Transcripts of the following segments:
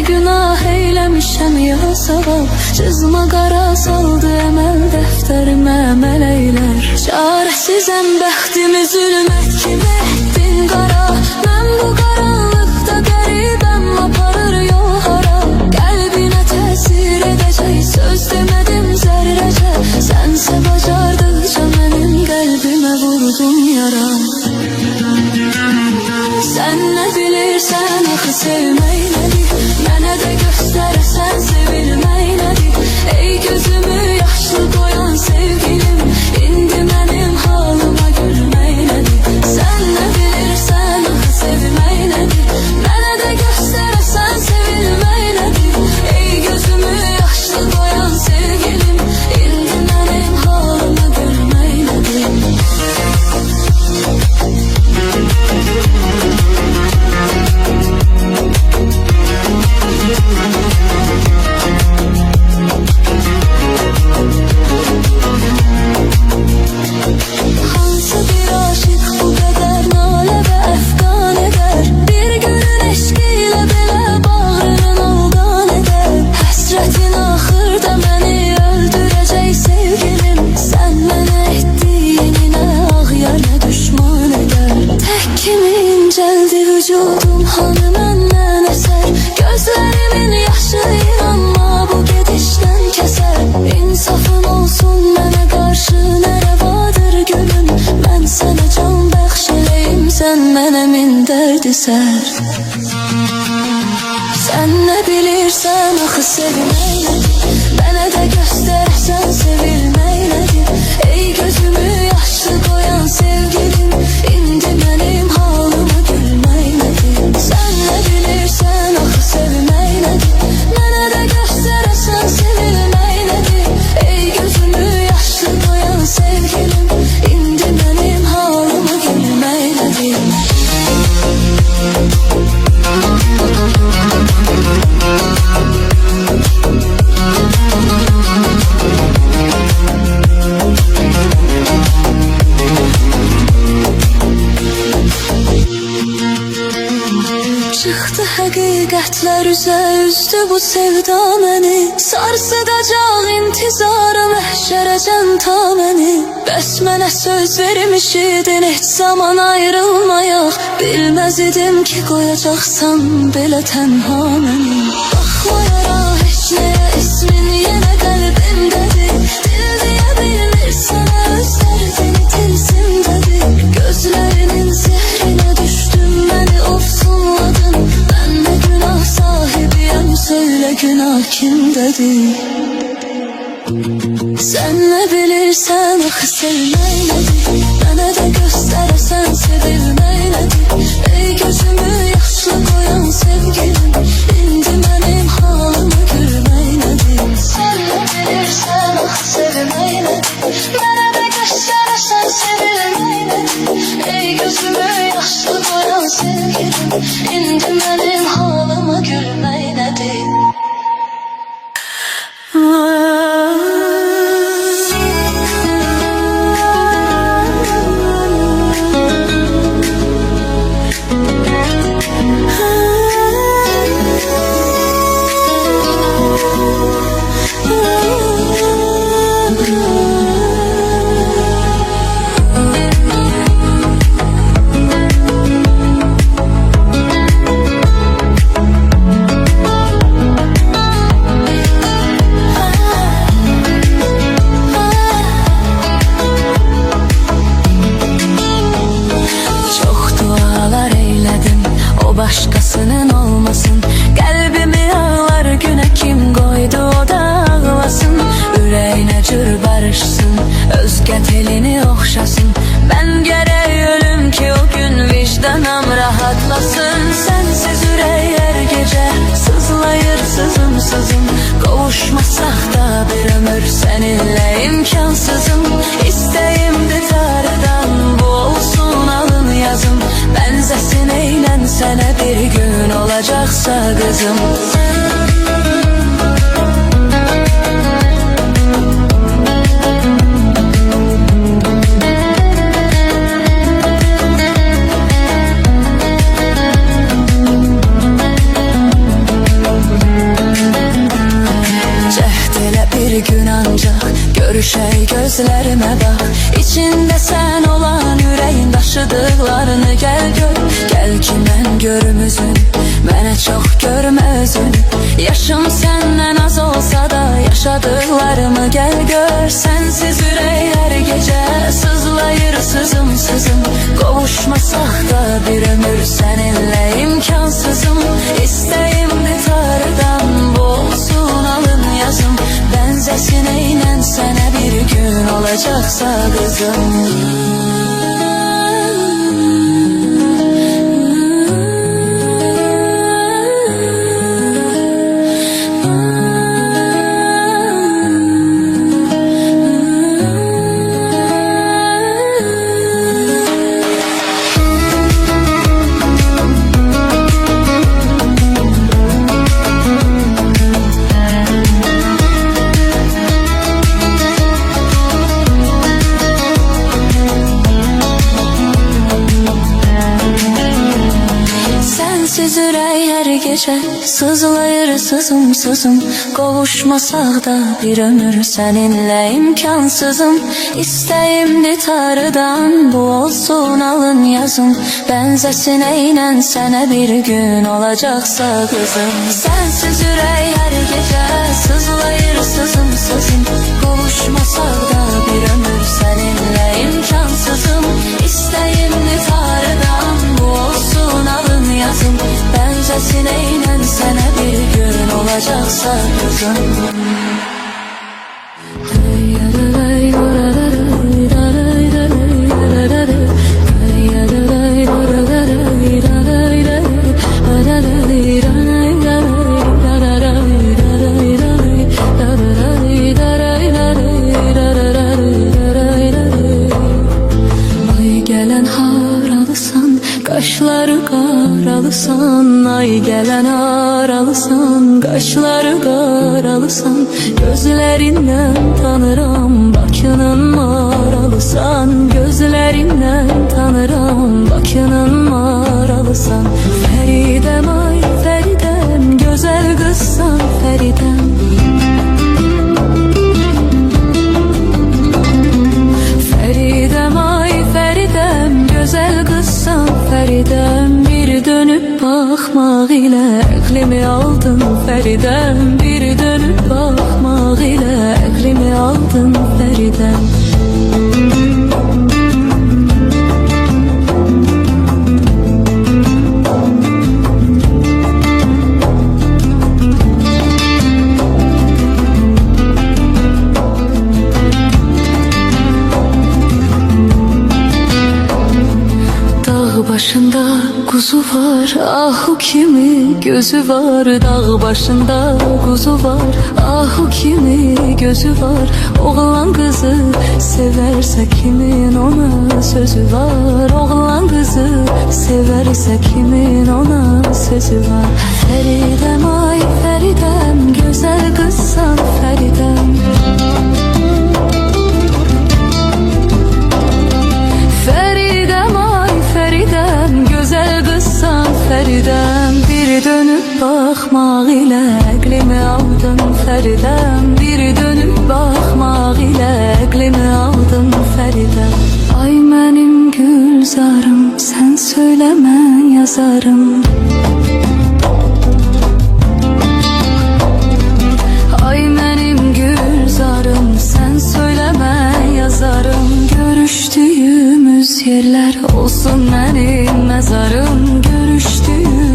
Günah eyləmişəm ya savab, cızma qara saldı əməl dəftərimə mələklər. Çarəsizəm bəxtimi zülmət kimi etdin qara, mən bu qaranlıqda qəribəm, aparır yol hara. Qəlbinə təsir edəcək söz demədim zərrəcə, sənsə bacardıqca mənim qəlbimə vurdun yara. Sən nə bilirsən axı sevmək nədir, mənə də göstərəsən sevilmək nədir. Ey gözümü yaşlı qoyan sevgilim, indi mənim halıma gülmək nədir. Sən nə bilirsən axı sevmək nədir, mənə də göstərəsən sevilmək nədir. Ey gözümü yaşlı qoyan sevgilim, indi mənim halıma gülmək nədir. Vücudum hanı məndən əsər, gözlərimin yaşı inanma bu gedişdən kəsər. İnsafın olsun mənə qarşı nə rəvadır gülüm, mən sənə can bəxş eləyim, sən mənə min dərdi sər. Sən nə bilirsən axı sevmək nədir, mənə də göstərsən sevilmək nədir. Ey gözümü yaşlı qoyan sevgilim, indi mənim halıma gülmək nədir. Sən nə bilirsən axı sevmək nədir, mənə də göstərsən sevilmək nədir. Ey gözümü yaşlı qoyan sevgilim, indi mənim halıma gülmək nədir. Çıxdı həqiqətlər üzə üzdü bu sevda məni, sarsıdacaq intizarım əhşərəcən ta məni. Bəs mənə söz vermişidin heç zaman ayrılmayaq, bilməz idim ki qoyacaqsan belə tənha məni. Baxmayaraq heç nəyə ismin yenə qəlbimdədir, dil deyə bilmir sənə öz dərdini tilsimdədir. Gözlərinin zehrinə düşdüm məni ofsunladın, mən də günah sahibiyəm, söylə günah kimdədir. Sən nə bilirsən axı sevmək nədir, mənə də göstərəsən sevilmək nədir. Ey gözümü yaşlı qoyan sevgilim, indi mənim halıma gülmək nədir. Sən nə bilirsən axı sevmək nədir, mənə də göstərəsən sevilmək nədir. Ey gözümü yaşlı qoyan sevgilim, indi mənim halıma gülmək nədir. o başkasının olmasın. Kalbimi ağlar güne kim koydu o da ağlasın. Ürəyinə cür barışsın, özgə telini oxşasın. Ben gerek ölüm ki o gün vicdanım rahatlasın. Sensiz ürək her gece sızlayır sızım sızım. Kavuşmasak da bir ömür seninle imkansızım. İsteğimdi tarıdan bu olsun alın yazım. Benzesin eğlen sene bir gün olacaksa kızım. Bir gün ancak görüşey gözlerime bak. İçinde sen olan yüreğin taşıdıklarını gel gör. Gel ki ben görüm üzün, mene çok görme özün. Yaşım senden az olsa da yaşadıklarımı gel gör. Sensiz yüreği her gece sızlayır sızım sızım. Kavuşmasak da bir ömür seninle imkansızım. İsteğimdi tarıdan bu olsun alın yazım. Benzesin eylen sene bir gün olacaksa kızım. Sensiz ürək her gece sızlayır sızım sızım. Kavuşmasak da bir ömür seninle imkansızım. İsteğimdi tarıdan bu olsun alın yazım. Benzesin eylen sene bir gün olacaksa kızım. Sensiz ürək her gece sızlayır sızım sızım. Kavuşmasak da bir ömür seninle imkansızım. İsteğimdi tarıdan bu olsun alın yazım. Benzesin eylen sene bir gün olacaksa kızım. Kaşları karalısan, ay gelen aralısan. Kaşları karalısan, gözlerinden tanırım. Bakının maralısan, gözlerinden tanırım. Bakının maralısan. Feridem ay Feridem, güzel kızsan Feridem. Feridem ay Feridem, güzel kızsan Feridem. Bir dönüp bakmak ile aklımı aldın Feridem. Bir dönüp bakmak ile aklımı aldın Feridem. Başında kuzu var, ah o kimi gözü var. Dağ başında kuzu var, ah o kimi gözü var. Oğlan kızı severse kimin ona sözü var. Oğlan kızı severse kimin ona sözü var. Feridem ay Feridem, güzel kızsan Feridem. Feridem ay Feridem, güzel kızsan Feridem. Bir dönüp bakmak ile aklımı aldın Feridem. Bir dönüp bakmak ile aklımı aldın Feridem. Ay benim gülzarım, sen söyleme yazarım. Ay benim gülzarım, sen söyleme yazarım. Görüştüğümüz yerler olsun benim mezarım. Görüştüğümüz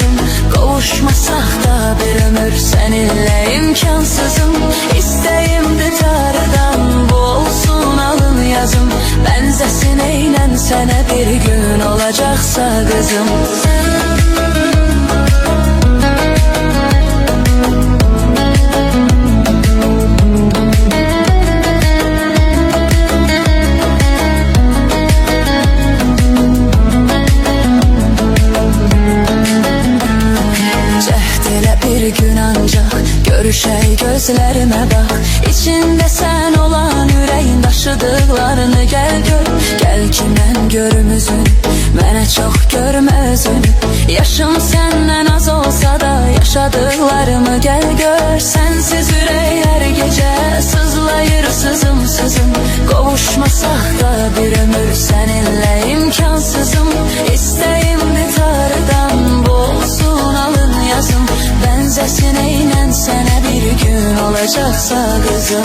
yazım. Kavuşmasak da bir ömür seninle imkansızım. İsteğimdi Tanrı'dan bu olsun alın yazım. Benzesin eylen sene bir gün olacaksa kızım. Bir gün ancak görüşey gözlerime bak. İçinde sen olan yüreğin taşıdıklarını gel gör. Gel ki mən görüm üzün, mənə çox görmə özün. Yaşım senden az olsa da yaşadıklarımı gel gör. Sensiz ürək her gece sızlayır sızım sızım. Kavuşmasak da bir ömür seninle imkansızım. İsteğimdi Tanrı'dan bu olsun alın yazım. Benzesin eylen sene bir gün olacaksa kızım.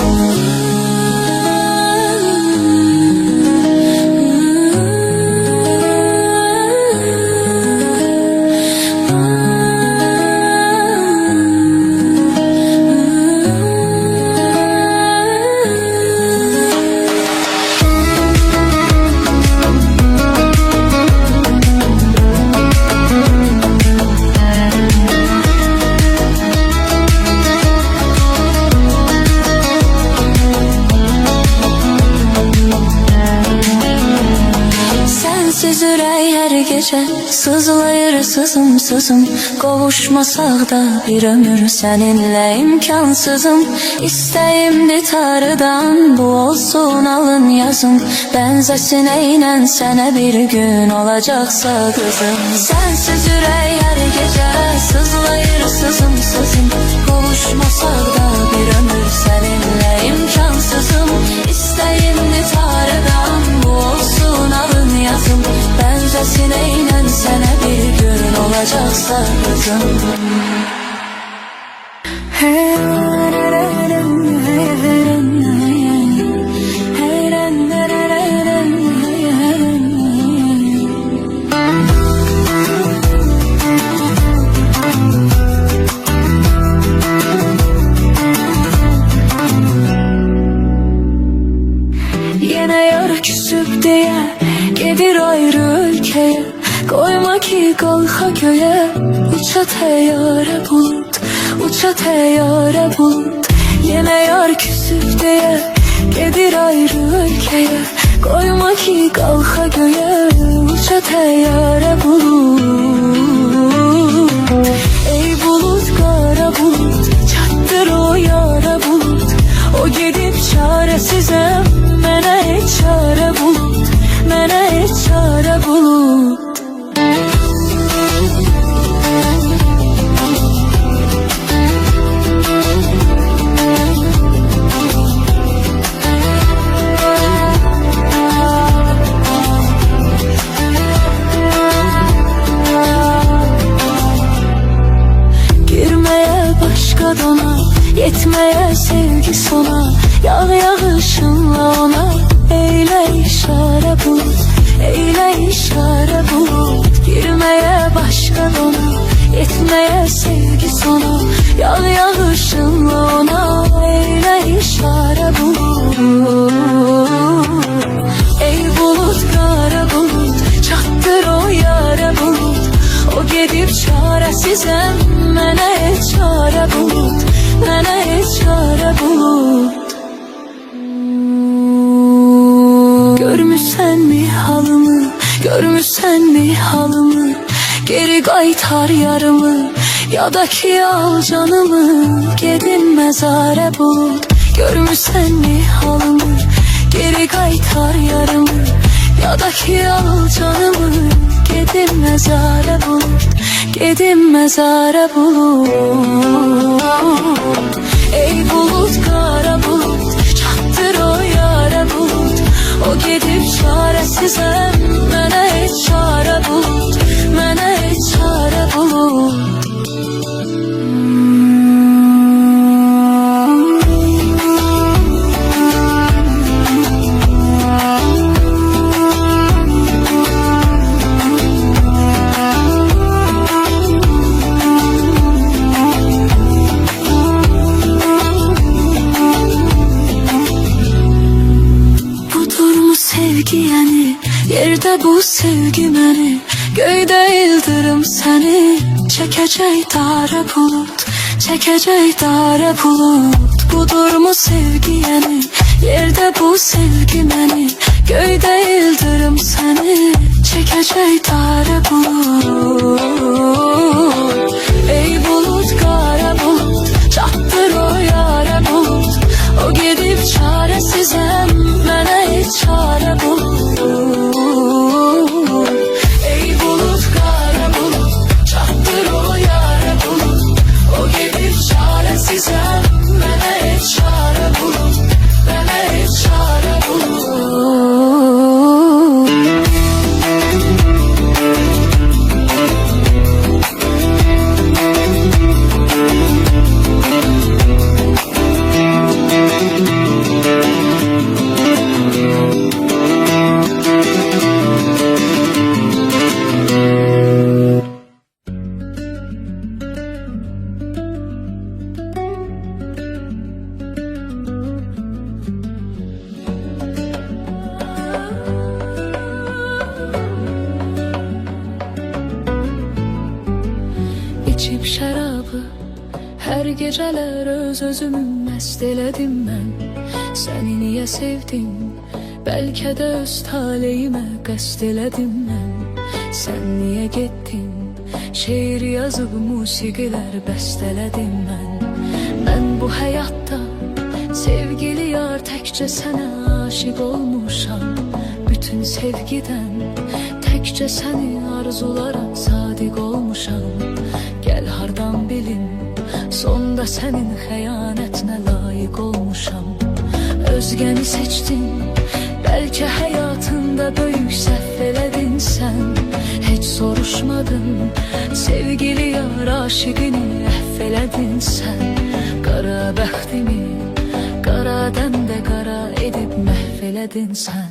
Sensiz ürək her gece sızlayır sızım sızım. Kavuşmasak da bir ömür seninle imkansızım. İsteğimdi Tanrı'dan bu olsun alın yazım. Benzesin eylen sene bir gün olacaksa kızım. Sensiz ürək her gece sızlayır sızım sızım. Kavuşmasak da bir ömür seninle imkansızım. İsteğimdi Tanrı'dan bu olsun alın yazım. Benzesin eylen sene bir gün olacaksa kızım. Yine yar küsüp diye gedir ayrı ülkeye. Koyma ki kalka göğe. Uça teyyare bulut, uça teyyare bulut. Yine yar küsüp diye gedir ayrı ülkeye. Koyma ki kalka göğe. Uça teyyare bulut. Ey bulut kara bulut, çattır o yara bulut. O gidip çaresizem, mənə heç çare bulut, mənə heç çare bulut. Girmeye başka dona, yetmeye sevgi sona. Yağ yağışınla ona eyle işare bulut, eyle işare bulut. Girmeye başka dona, yetmeye sevgi sona. Yağ yağışınla ona eyle işare bulut. Ey bulut kara bulut, çattır o yara bulut. O gedib çaresizem, mənə heç çare bulut, mənə heç çare bulut. Görmüşsen mi halımı, görmüşsen mi halımı? Geri qaytar yarımı, ya da ki al canımı. Gedim mezare bulut, görmüşsen mi halımı? Geri qaytar yarımı, ya da ki al canımı. Gedim mezare bulut, gedim mezare bulut. Ey bulut kara bulut, çattır o yara bulut. O gedib çaresizem, mənə heç çare bulut, mənə heç çare bulut. bu sevgi məni, göydə ildırım səni, çəkəcək dara bulut, çəkəcək dara bulut. Budurmu sevgi yəni, yerdə bu sevgi məni, göydə ildırım səni, çəkəcək dara bulut. Ey bulut, qara bulut, çatdır o yara bulut, o gedib çarəsizəm, mənə heç çarə bulut. Ey bulut, qara bulut, çatdır o yara bulut, o gedib çarəsizəm, mənə heç çarə bulut, mənə heç çarə bulut. İçib şərabı, hər gecələr öz-özümü məst elədim mən. Səni niyə sevdim, bəlkə də öz taleyimə qəsd elədim mən. Sən niyə getdin, şeir yazıb musiqilər bəstələdim mən. Mən bu həyatda sevgili yar təkcə sənə aşiq olmuşam. Bütün sevgidən təkcə səni arzularam, sadiq olmuşam. Gəl hardan bilim, sonda sənin xəyanətinə layiq olmuşam. Özgəni seçdin, bəlkə həyatında böyük səhv elədin sən. Heç soruşmadın, sevgili yar aşiqini əhv elədin sən. Qara bəxtimi, qaradan da qara edib məhv elədin sən.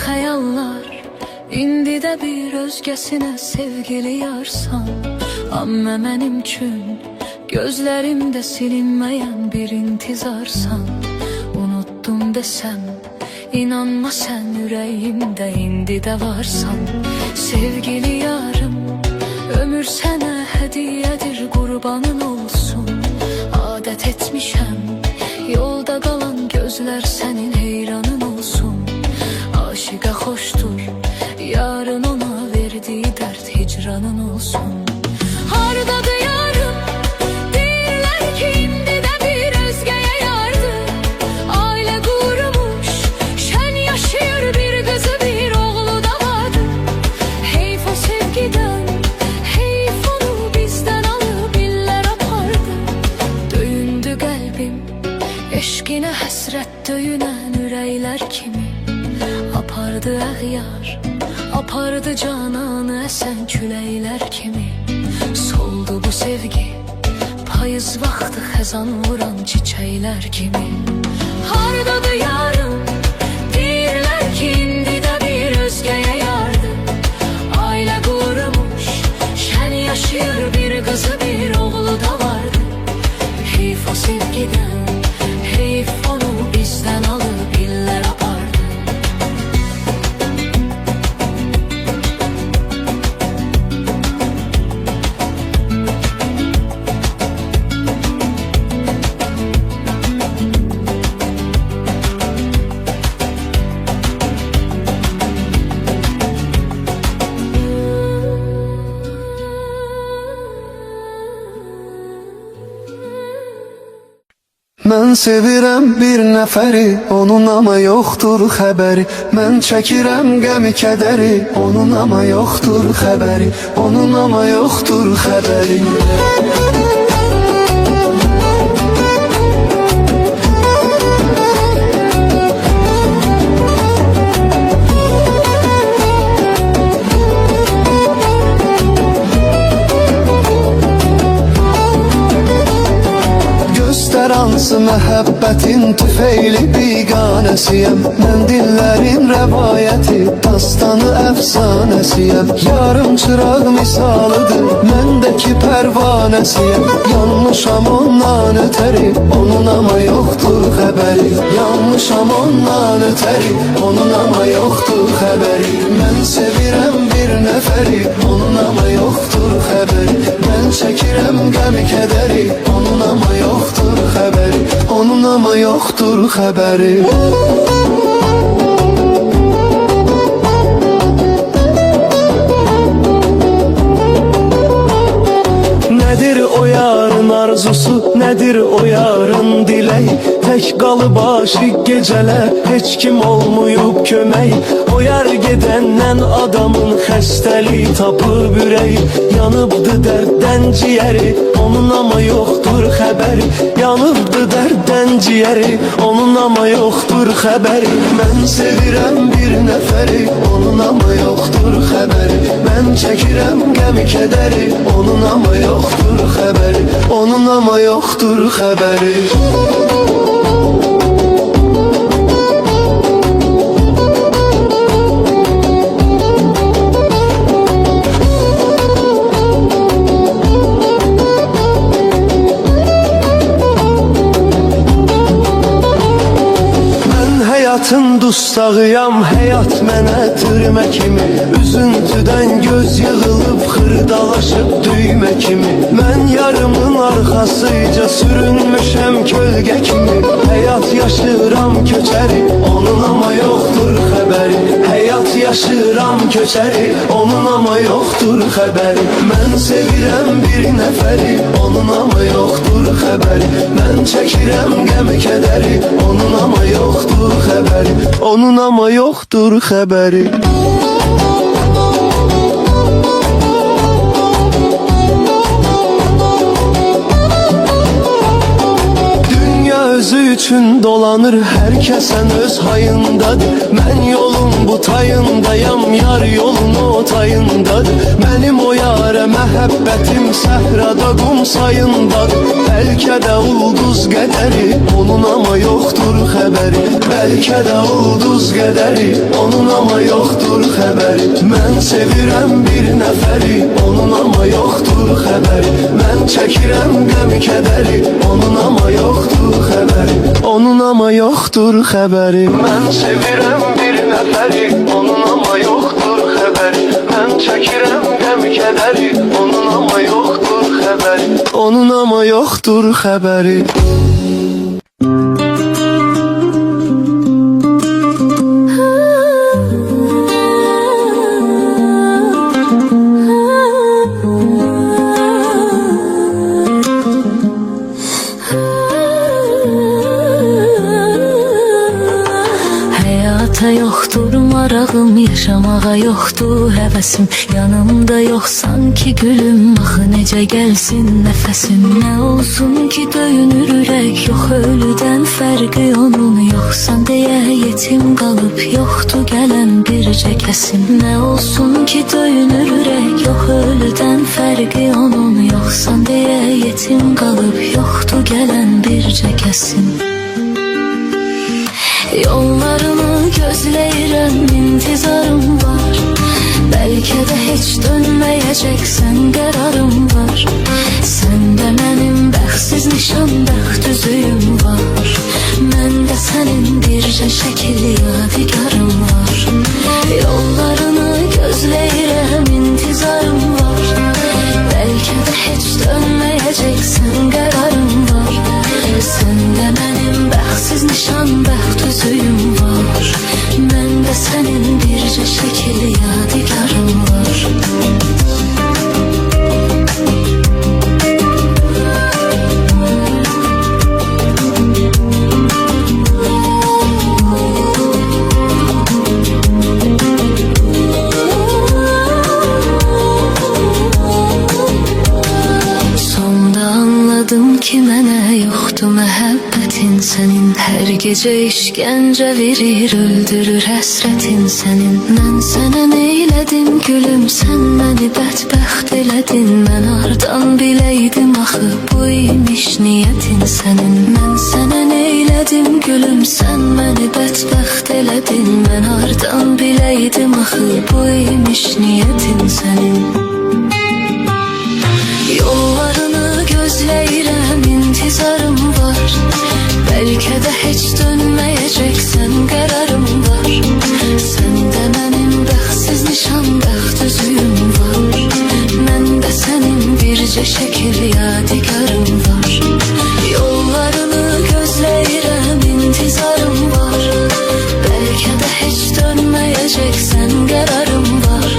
Xəyallar, indi də bir özgəsinə sevgili yarsan. Amma mənim üçün gözlərimdə silinməyən bir intizarsan. Unutdum desəm, inanma sən, ürəyimdə indi də varsan. Sevgili yarım, ömür sənə hədiyyədir, qurbanın olsun. Adət etmişəm, yolda qalan gözlər sənin heyranın olsun. Aşıqa xoşdur, yarın ona verdiyi dərd hicranın olsun. Hardadır yarım, deyirlər ki, indi də bir özgəyə yardı. Ailə qurmuş, şən yaşayır, bir qızı bir oğlu da vardı. Heyf o sevgidən, heyf onu bizdən alıb illər apardı. Döyündü qəlbim, eşqinə həsrət döyünən ürəklər kimi. Apardı əğyar, apardı cananı əsən küləklər kimi. Soldu bu sevgi, payız vaxtı xəzan vuran çiçəklər kimi. Hardadır yarım, deyirlər ki, indi də bir özgəyə yardı. Ailə qurmuş, şən yaşayır, bir qızı bir oğlu da vardı. Heyf o sevgidən, heyf onu bizdən alıb illər apardı. Mən sevirəm bir nəfəri, onun ama yoxdur xəbəri. Mən çəkirəm qəmi kədəri, onun ama yoxdur xəbəri. Onun ama yoxdur xəbəri. Hansı məhəbbətin tüfeyli biganəsiyəm Mən dillərin rəvayəti, dastanı əfsanəsiyəm Yarım çıraq misalıdır, məndəki pərvanəsiyəm Yanmışam ondan ötəri, onun ama yoxdur xəbəri Yanmışam ondan ötəri, onun ama yoxdur xəbəri Mən sevirəm bir nəfəri, onun ama yoxdur xəbəri Mən çəkirəm qəmi kədəri, onun ama yoxdur xəbəri Onun ama yoxdur xəbəri Nədir o yarın arzusu, nədir o yarın dilək Tək qalıb aşıq gecələr, heç kim olmuyub kömək O yar gedəndən adamın xəstəliyi tapıb ürəyi Yanıbdı dərddən ciyəri, onun ama yoxdur xəbəri Yanıbdı dərddən ciyəri, onun ama yoxdur xəbəri Mən sevirəm bir nəfəri, onun ama yoxdur xəbəri Mən çəkirəm qəmi kədəri, onun ama yoxdur xəbəri Onun ama yoxdur xəbəri Həyatın dustağıyam, həyat mənə türmə kimi Üzüntüdən göz yığılıb, xırdalaşıb düymə kimi Mən yarımın arxasıca sürünmüşəm kölgə kimi Həyat yaşıram köçəri, onun ama yoxdur xəbəri Həyat yaşıram köçəri, onun ama yoxdur xəbəri Mən sevirəm bir nəfəri, onun ama yoxdur xəbəri Mən çəkirəm qəmi kədəri, onun ama yoxdur xəbəri Onun ama yoxdur xəbəri Özü üçün dolanır, hər kəsən öz hayındadır Mən yolun bu tayındayam, yar yolun o tayındadır Mənim o yarə məhəbbətim səhrada qum sayındadır Bəlkə də ulduz qədəri, onun ama yoxdur xəbəri Bəlkə də ulduz qədəri, onun ama yoxdur xəbəri Mən sevirəm bir nəfəri, onun ama yoxdur xəbəri Mən çəkirəm qəmi kədəri, onun ama yoxdur xəbəri Onun ama yoxdur xəbəri Mən sevirəm bir nəfəri, onun ama yoxdur xəbəri Mən çəkirəm qəmi kədəri, onun ama yoxdur xəbəri Onun ama yoxdur xəbəri Həyata yoxdur marağım, yaşamağa yoxdur həvəsim Yanımda yoxsan ki gülüm, axı necə gəlsin nəfəsim Nə olsun ki döyünür ürək, yox ölüdən fərqi onun Yoxsan deyə yetim qalıb, yoxdur gələn bircə kəsim Nə olsun ki döyünür ürək, yox ölüdən fərqi onun Yoxsan deyə yetim qalıb, yoxdur gələn bircə kəsim Yollarını gözləyirəm, intizarım var Bəlkə də heç dönməyəcəksən, qərarım var Səndə mənim bəxtsiz nişan, bəxt üzüyüm var Məndə sənin bircə şəkil yadigarım var Yollarını gözləyirəm, intizarım var Bəlkə də heç dönməyəcəksən, qərarım var Səndə mənim bəxtsiz nişan, bəxt üzüyüm var Məndə sənin bircə şəkil yadigarım var Sonda anladım ki mənə yoxdur məhəbbətin senin. Her gece işkence verir, öldürür həsrətin senin. Mən sənə neylədim gülüm, sən məni bədbəxt elədin. Mən hardan biləydim axı, bu imiş niyyətin senin. Mən sənə neylədim gülüm, sən məni bədbəxt elədin. Mən hardan biləydim axı, bu imiş niyyətin senin. Yollarını gözləyirəm, intizarım var. Bəlkə də heç dönməyəcəksən, qərarım var. Səndə mənim bəxtsiz nişan, bəxt üzüyüm var. Məndə sənin bircə şəkil yadigarım var. Yollarını gözləyirəm, intizarım var. Bəlkə də heç dönməyəcəksən, qərarım var.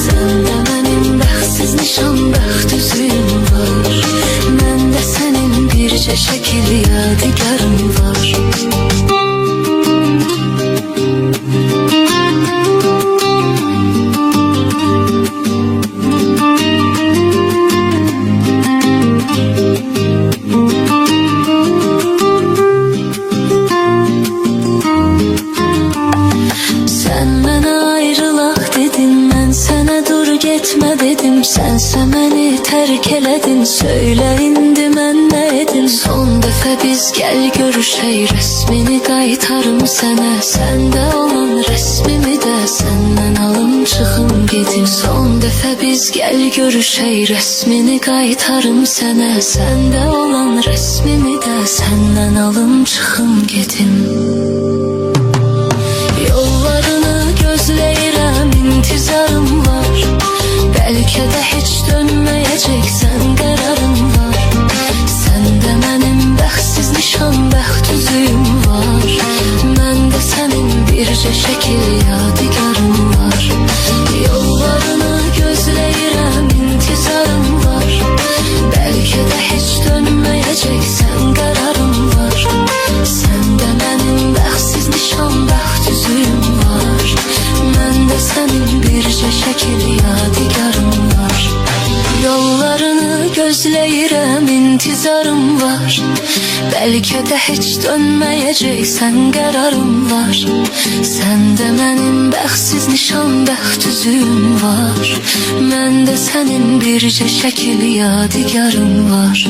Səndə mənim bəxtsiz nişan, bəxt üzüyüm var. Məndə sənin bircə şəkil yadigarım var. Sənsə məni tərk elədin, söylə indi mən nə edim. Son dəfə biz gəl görüşək, rəsmini qaytarım sənə. Səndə olan rəsmimi də səndən alım çıxım gedim. Son dəfə biz gəl görüşək, rəsmini qaytarım sənə. Səndə olan rəsmimi də səndən alım çıxım gedim. Yollarını gözləyirəm, intizarım var. Bəlkə də heç dönməyəcəksən, qərarım var. Səndə mənim bəxtsiz nişan, bəxt üzüyüm var. Məndə sənin bircə şəkil yadigarım var. Yollarını gözləyirəm, intizarım var. Bəlkə də heç dönməyəcəksən, qərarım var. Səndə mənim bəxtsiz nişan, bəxt üzüyüm var. Məndə sənin bircə şəkil yadigarım var. Yollarını gözləyirəm, intizarım var. Bəlkə də heç dönməyəcəksən, qərarım var. Səndə mənim bəxtsiz nişan, bəxt üzüyüm var. Məndə sənin bircə şəkil yadigarım var.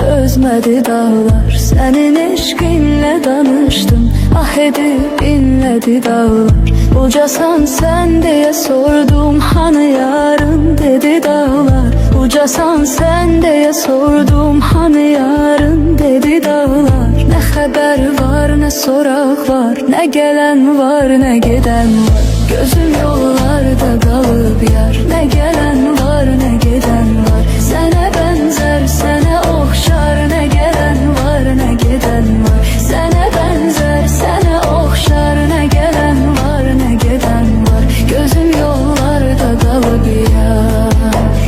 Dözmədi dağlar, sənin eşqinlə danışdım. Ah edib inlədi dağlar. Ucasan sən deyə sordum, hanı yarın dedi dağlar. Ucasan sən deyə sordum, hanı yarın dedi dağlar. Nə xəbər var, nə soraq var, nə gələn var, nə gedən var. Gözüm yollarda qalıb yar, nə gələn var, nə gedən var. Sənə bənzər, sənə oxşar, nə gələn var, nə gedən var. Sənə bənzər, sənə oxşar, nə gələn var, nə gedən var. Gözüm yollarda qalıb yar.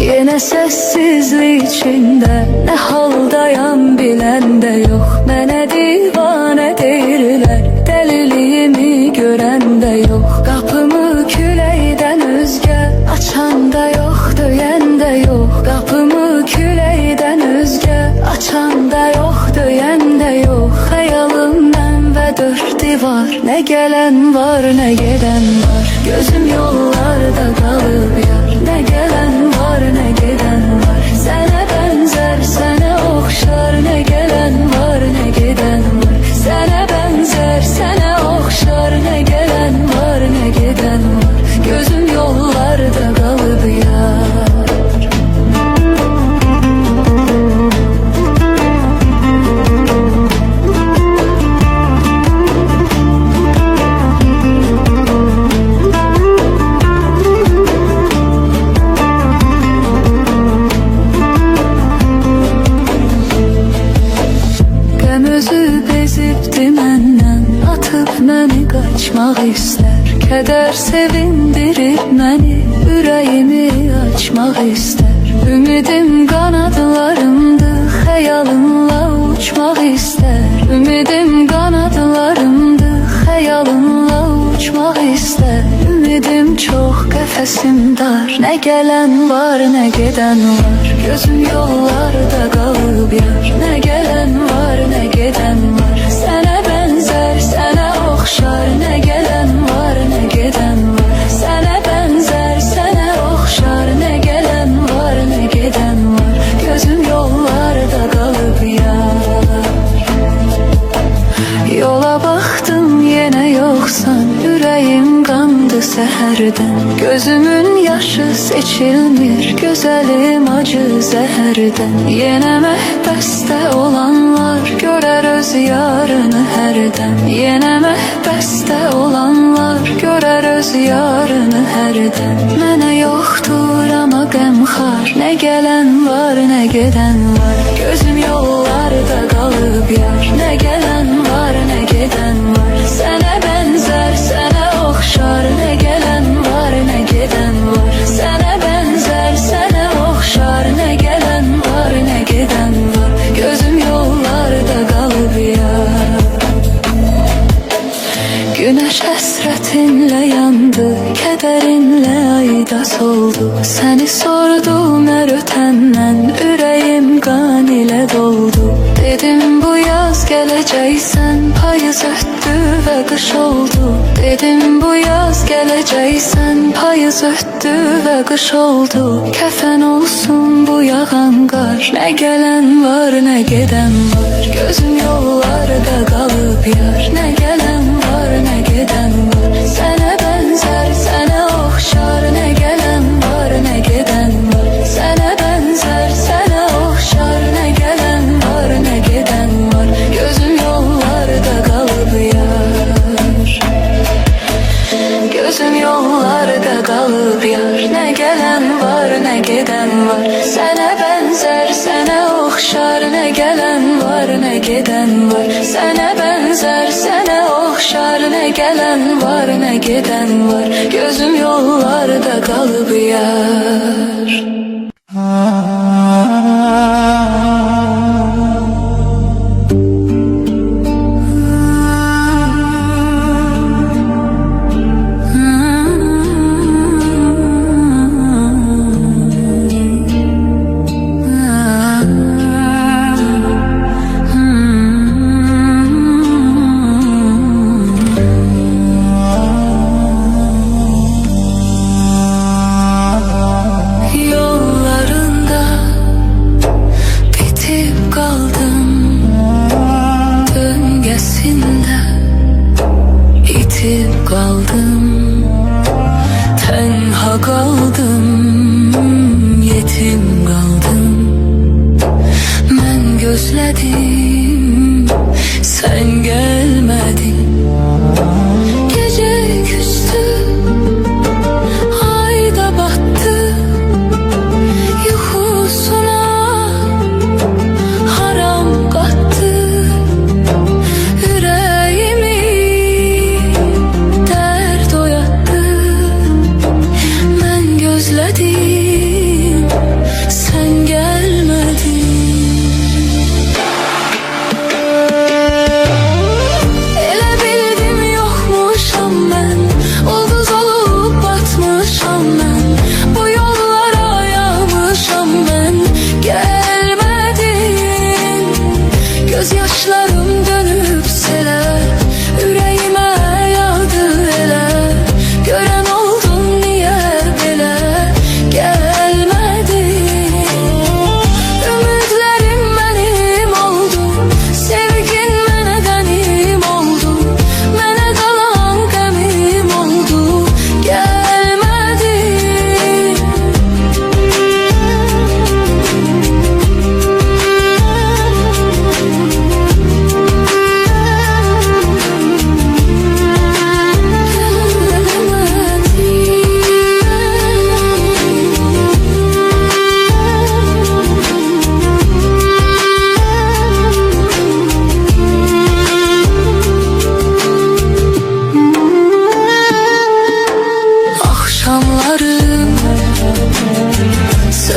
Yenə səssizlik içində, nə haldayam bilən də yox. Mənə divanə deyirlər, dəliliyimi görən də yox. Qapımı küləkdən özgə açan da yox, döyən də yox. Qapımı küləkdən özgə açan da yox, döyən də yox. Xəyalımdan və dörd divar, nə gələn var, nə gedən var. Gözüm yollarda qalıb yar, nə gələn var, nə gedən var. Sənə bənzər, sənə oxşar, nə gələn var, nə gedən var. Sənə bənzər, sənə oxşar, nə gələn var, nə gedən var. Gözüm yollarda qalıb yar. Keder sevindirir məni, ürəyimi açmaq istər. Ümidim qanadlarımdır, xəyalınla uçmaq istər. Ümidim qanadlarımdır, xəyalınla uçmaq istər. Ümidim çox, qəfəsim dar, nə gələn var, nə gedən var. Gözüm yollarda qalıb yar, nə gələn var, nə gedən var. Sənə bənzər, sənə oxşar, nə gələn var, nə gedən var. Sənə bənzər, sənə oxşar, nə gələn var, nə gedən var. Gözüm yollarda qalıb yar. Yola baxdım, yenə yoxsan, ürəyim qandı səhərdən. Gözümün yaşı seçilmir, gözəlim acı zəhərdən. Yenə məhbəsdə olanlar görər öz yarını hərdən. Yenə məhbəsdə olanlar görər öz yarını hərdən. Mənə yoxdur amma qəmxar, nə gələn var, nə gedən var. Gözüm yollarda qalıb yar, nə gələn var, nə gedən var. Sənə bənzər, sənə oxşar, nə gələn var, nə gedən var. Sənə bənzər, sənə oxşar, nə gələn var, nə gedən var. Gözüm yollarda qalıb yar. Günəş həsrətinlə yandı, kədərinlə ayda soldu. Səni sordum hər ötəndən, ürəyim qan ilə doldu. Dedim bu yaz gələcəksən, payız ötdü və qış oldu. Dedim bu yaz gələcəksən, payız ötdü və qış oldu. Kəfən olsun bu yağan qar, nə gələn var, nə gedən var. Gözüm yollarda qalıb yar, nə gələn var, nə gedən var. Sənə bənzər, sənə oxşar, nə gələn var, nə gedən var. Sənə bənzər, sənə oxşar, nə gələn var, nə gedən var. Gözüm yollarda qalıb yar. Gözüm yollarda qalıb yar, nə gələn var, nə gedən var. Sənə bənzər, sənə oxşar, nə gələn var, nə gedən var. Sənə bənzər, sənə oxşar, nə gələn var, nə gedən var. Gözüm yollarda qalıb yar. Yol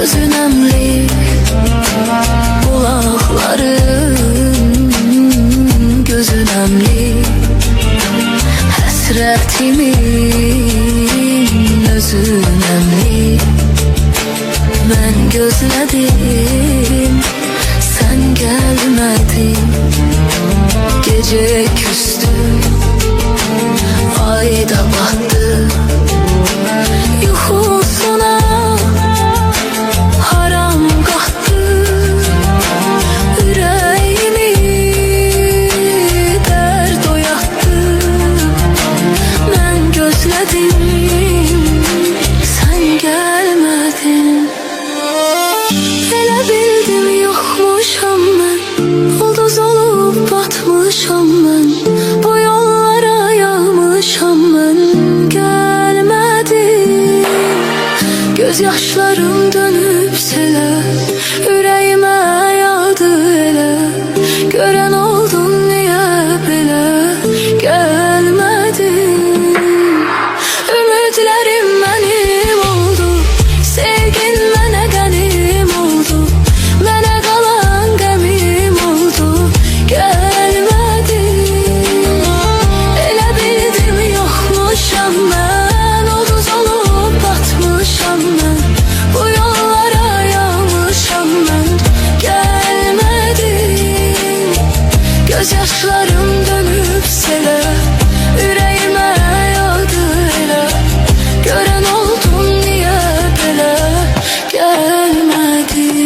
gözün əmli, qulaqların gözün əmli, həsrətimin özün əmli. Mən gözlədim, sən gəlmədin. Gecə küstü, ay da batdı. Yuxusuna haram qatdı, ürəyimi dərd oyatdı. Mən gözlədim, sən gəlmədin. Elə bildim yoxmuşam mən, ulduz olub batmışam mən. Bu yollara yağmışam mən, gəlmədin. Göz yaşlarım dönüb selə, ürəyimə yağdı elə. Görən oldun niyə belə, gəlmədin. Ümidlərim mənim oldu, sevgin mənə qənim oldu. Mənə qalan qəmim oldu, gəlmədin. Elə bildim yoxmuşam mən, ulduz olub batmışam mən. Bu yollara yağmışam mən, gəlmədin. Göz yaşlarım dönüb selə, ürəyimə yağdı elə. Görən oldun niyə belə, gəlmədin.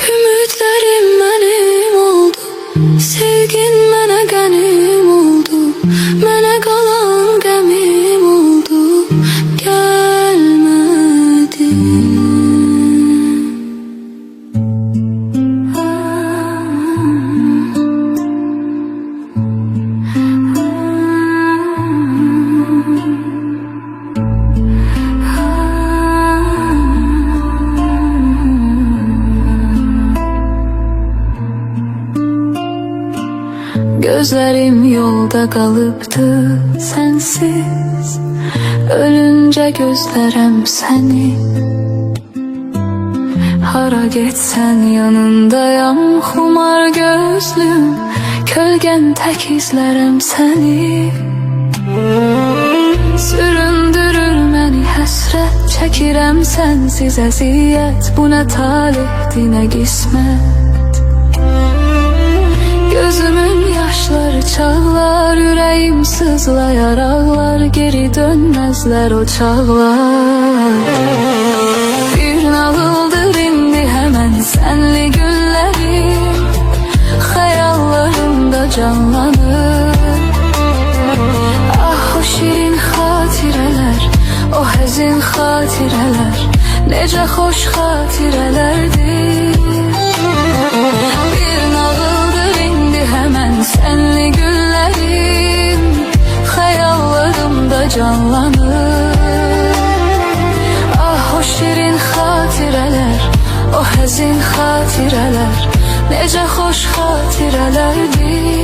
Ümidlərim mənim oldu, sevgin mənə qənim oldu. Mənə qalan qəmim oldu, gəlmədin. Gözlerim yolda kalıbdı sensiz, ölünce gözlərəm səni. Hara getsən yanındayam, xumar gözlüm, kölgən tək izlərəm səni. Süründürür məni həsrət, çəkirəm sənsiz əziyyət. Bu nə talihdir, nə qismət. Gözümün yaşları çağlar, ürəyim sızlayar ağlar. Geri dönməzlər o çağlar. Bir nağıldır indi həmən sənli günlərim, xəyallarımda canlanır. Ah o şirin xatirələr, o həzin xatirələr, necə xoş xatirələrdir. Bir nağıldır indi həmən sənli günlərim, xəyallarımda canlanır. Ah o şirin xatirələr, o həzin xatirələr, necə xoş xatirələrdir.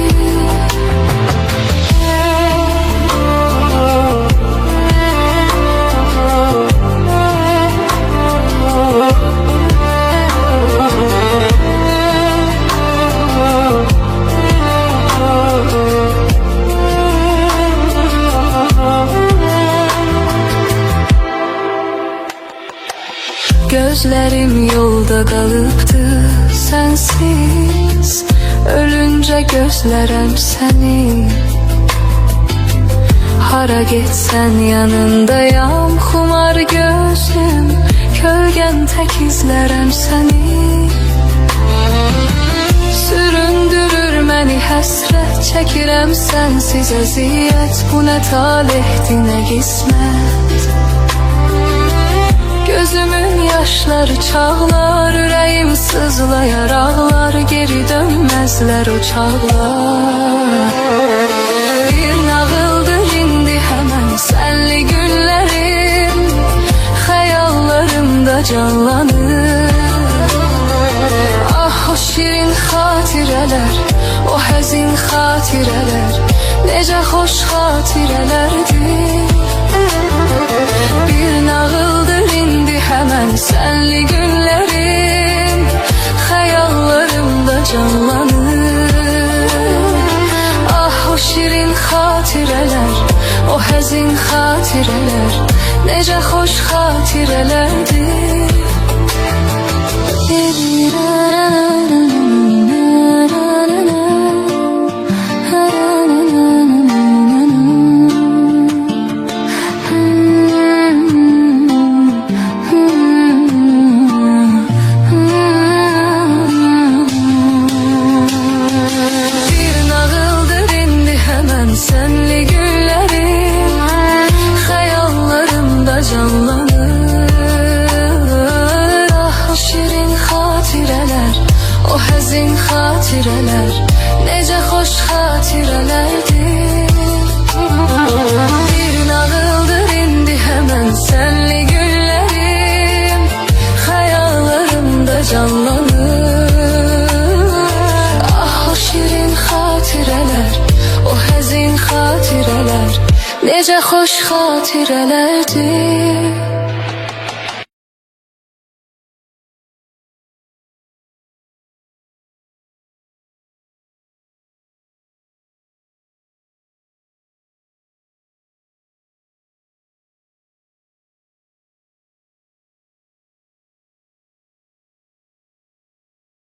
Gözlerim yolda kalıbdı sensiz, ölünce gözlərəm səni. Hara getsən yanındayam, xumar gözlüm, kölgən tək izlərəm səni. Süründürür məni həsrət, çəkirəm sənsiz əziyyət. Bu nə talihdir, nə qismət. Gözümün yaşları çağlar, ürəyim sızlayar ağlar, geri dönməzlər o çağlar. Bir nağıldır indi həmən sənli günlərim, xəyallarımda canlanır. Ah o şirin xatirələr, o həzin xatirələr, necə xoş xatirələrdir. Bir nağıldır indi həmən sənli günlərim, xəyallarımda canlanır. Ah o şirin xatirələr, o həzin xatirələr, necə xoş xatirələrdir. Sənli günlərim, xəyallarımda canlanır. Ah o şirin xatirələr, o həzin xatirələr, necə xoş xatirələrdir. Bir nağıldır indi həmən sənli günlərim, xəyallarımda canlanır. Ah o şirin xatirələr, o həzin xatirələr, necə xoş xatirələrdir.